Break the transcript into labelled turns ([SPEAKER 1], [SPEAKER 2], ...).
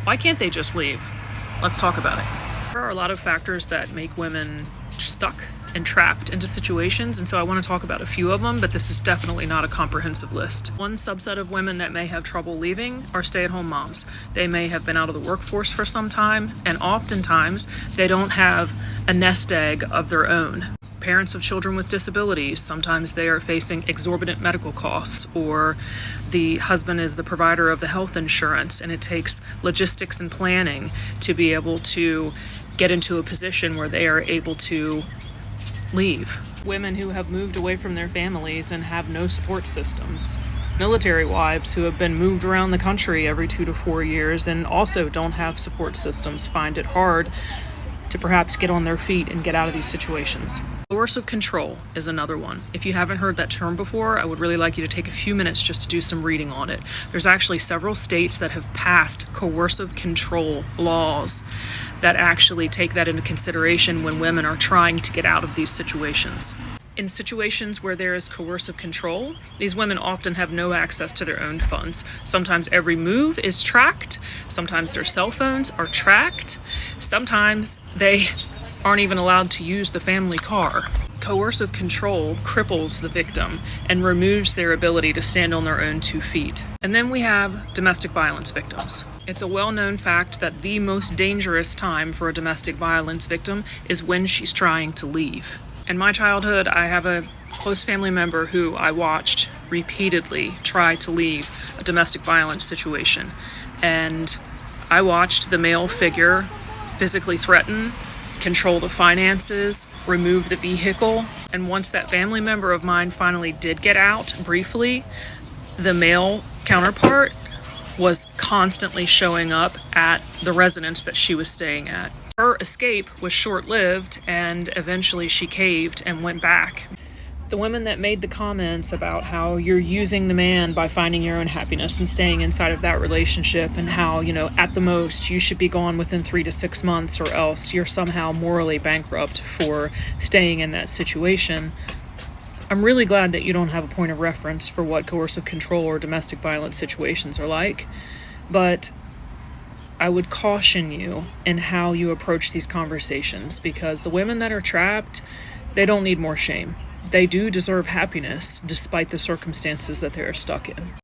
[SPEAKER 1] Why can't they just leave? Let's talk about it. There are a lot of factors that make women stuck and trapped into situations, and so I want to talk about a few of them, but this is definitely not a comprehensive list. One subset of women that may have trouble leaving are stay-at-home moms. They may have been out of the workforce for some time, and oftentimes they don't have a nest egg of their own. Parents of children with disabilities, sometimes they are facing exorbitant medical costs, or the husband is the provider of the health insurance, and it takes logistics and planning to be able to get into a position where they are able to leave. Women who have moved away from their families and have no support systems. Military wives who have been moved around the country every 2 to 4 years and also don't have support systems find it hard to perhaps get on their feet and get out of these situations. Coercive control is another one. If you haven't heard that term before, I would really like you to take a few minutes just to do some reading on it. There's actually several states that have passed coercive control laws that actually take that into consideration when women are trying to get out of these situations. In situations where there is coercive control, these women often have no access to their own funds. Sometimes every move is tracked. Sometimes their cell phones are tracked. Sometimes they aren't even allowed to use the family car. Coercive control cripples the victim and removes their ability to stand on their own 2 feet. And then we have domestic violence victims. It's a well-known fact that the most dangerous time for a domestic violence victim is when she's trying to leave. In my childhood, I have a close family member who I watched repeatedly try to leave a domestic violence situation. And I watched the male figure physically threaten, control the finances, remove the vehicle. And once that family member of mine finally did get out briefly, the male counterpart was constantly showing up at the residence that she was staying at. Her escape was short-lived, and eventually she caved and went back. The women that made the comments about how you're using the man by finding your own happiness and staying inside of that relationship, and how, at the most, you should be gone within 3 to 6 months, or else you're somehow morally bankrupt for staying in that situation. I'm really glad that you don't have a point of reference for what coercive control or domestic violence situations are like, but I would caution you in how you approach these conversations, because the women that are trapped, they don't need more shame. They do deserve happiness despite the circumstances that they're stuck in.